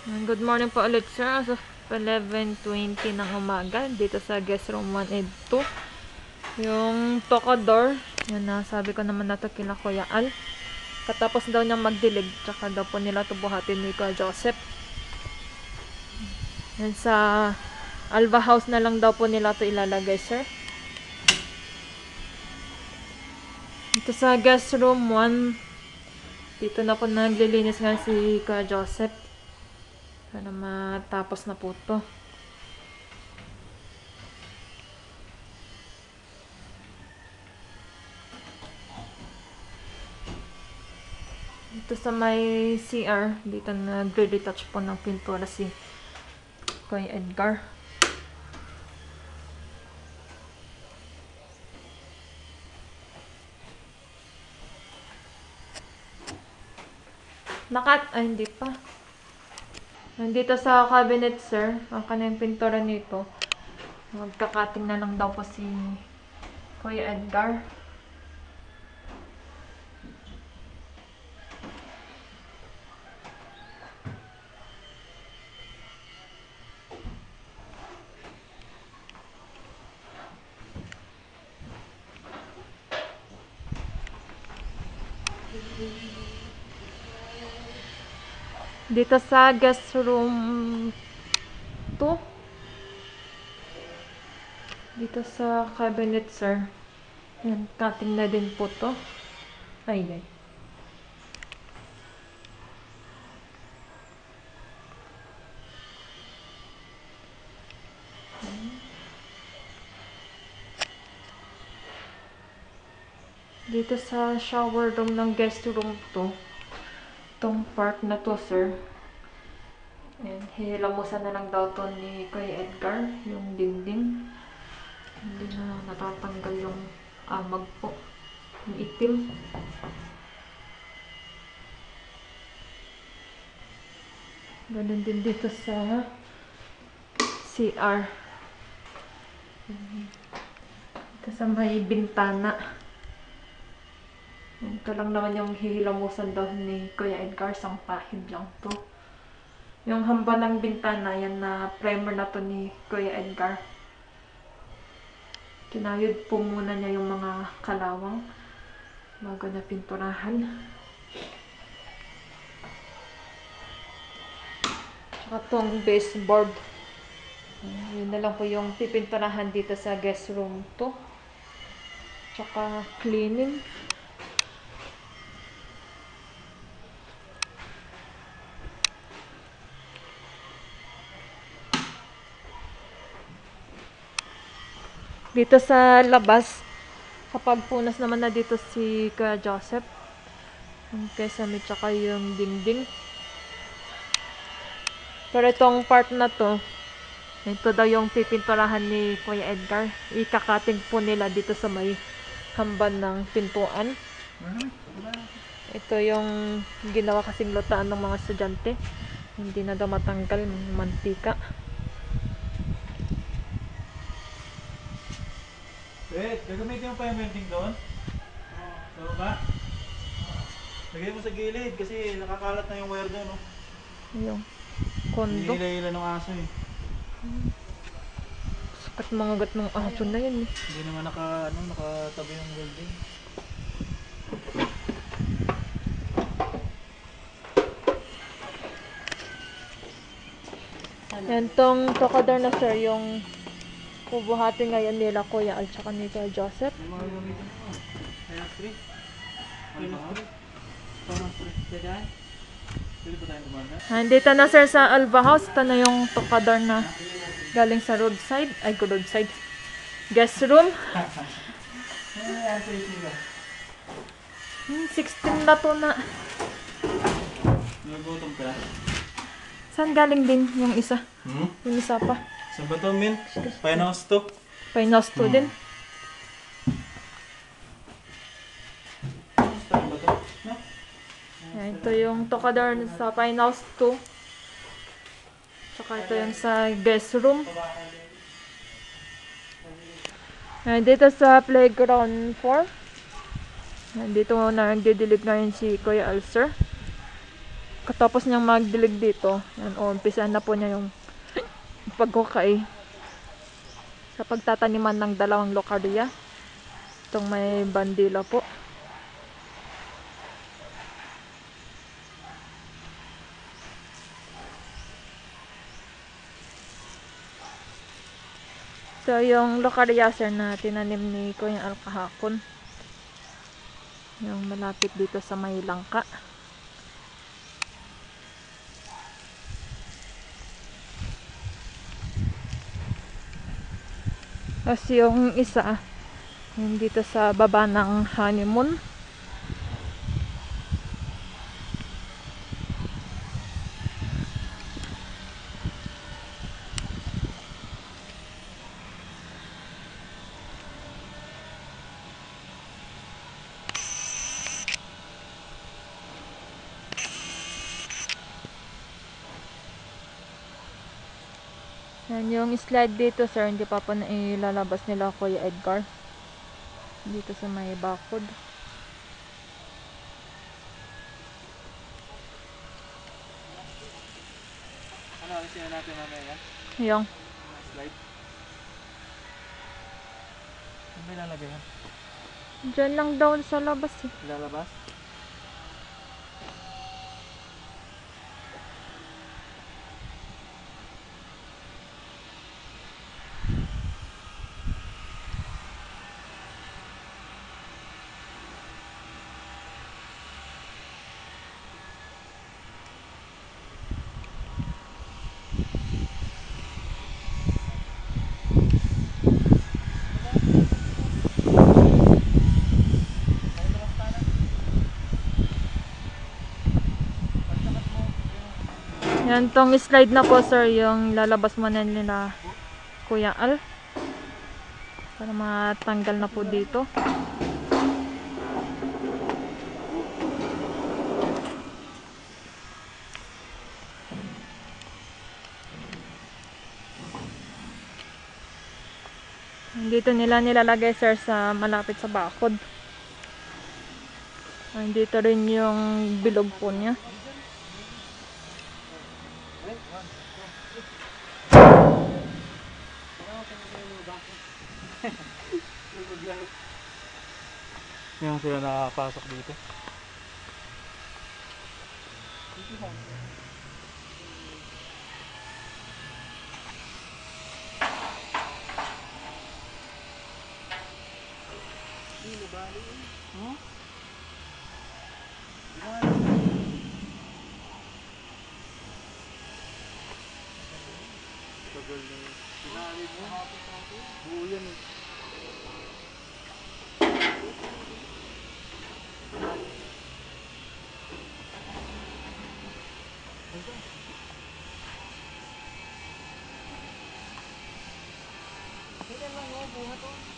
Good morning po ulit, sir. As of 11:20 ng umaga, dito sa guest room 1 and 2. Yung tocador, yun na, sabi ko naman na to kila Kuya Al. Katapos daw niyang magdilig, tsaka daw po nila to buhatin ni Kuya Joseph. Yan sa Alba House na lang daw po nila to ilalagay, sir. Dito sa guest room 1, dito na po naglilinis nga si Kuya Joseph. Sana matapos na po to. Dito sa may CR, dito nagre-retouch po ng pintura si Kuya Edgar. Ay hindi pa. Nandito sa cabinet, sir, ang kanyang pintura nito. Magkakating na lang daw po si Kuya Edgar. Dito sa guest room 2. Dito sa cabinet, sir. Yan, cutting na din po to. Ay. Dito sa shower room ng guest room 2. Itong part na to, sir. Ayan, hilamusan na lang daw to ni Kuya Edgar, yung dingding. Hindi na natatanggal yung amag po. Yung itim. Ganun din dito sa CR. Dito sa may bintana. Ito lang naman yung hihilamusan daw ni Kuya Edgar, sang pahid lang to. Yung hamba ng bintana, yan na primer na to ni Kuya Edgar. Kinayod po muna niya yung mga kalawang bago na pinturahan. Tsaka tong baseboard. Yun na lang po yung pipinturahan dito sa guest room to. Tsaka cleaning. Dito sa labas, kapag punas naman na dito si Kuya Joseph, yung kesame tsaka yung dingding. Pero itong part na to, ito daw yung pipinturahan ni Kuya Edgar. Ikakating po nila dito sa may hamban ng pintuan. Ito yung ginawa kasing lutaan ng mga estudyante. Hindi na daw matanggal, mantika. Wait, gagamitin mo pa yung welding doon? Oo ba? Lagay mo sa gilid kasi nakakalat na yung wire doon, no? Yung kondo. Hinihila-hila ng aso eh. Sakat mga gat ng aso na yun eh. Hindi naman nakatabi yung welding. Yan tong tocador na, sir, yung bubuhatin ngayon nila Kuya Al tsaka ni Kuya Joseph. Yung mga gamitin mo. Kaya 3. Ano ba? Parang 3. Dyan? Pwede pa tayong gumanda? Nandito na, sir, sa Alba House. Ito na yung tocador na galing sa roadside. Ay, roadside. Guest room. 16 na to na. Nagutom ka? Saan galing din yung isa? Yung isa pa. Saan ba ito, Min? Pinehouse to? Pinehouse to din. Saan ba ito? No? Yan, ito yung tocador sa Pinehouse 2. Tsaka ito yung sa guest room. Dito sa playground 4. Dito na nagdidilig ngayon si Kuya Al, sir. katapos niyang magdilig dito, yan, umpisa na po niya yung paghukay sa pagtataniman ng dalawang locardia. Itong may bandila po. So, yung locardia sir na tinanim ni Kuya Al kahapon, yung malapit dito sa may langka. Tapos yung isa, yung dito sa baba ng honeymoon. Yan yung slide dito sir, hindi pa po na ilalabas nila Kuya Edgar. Dito sa may bakod. Ano, alisin na natin mamaya yan? Yung, Slide. Ano ba ilalagay yan? dyan lang daw sa labas eh. Ilalabas? Yan tong slide na po sir, yung lalabas mo na nila Kuya Al. Para matanggal na po dito. Dito nila nilalagay sir sa malapit sa bakod. Dito rin yung bilog po niya. Ngayon sila nakapasok dito. Tagal na yun. Sinali mo? Buo yan eh. Kailan lang mo, buhat o?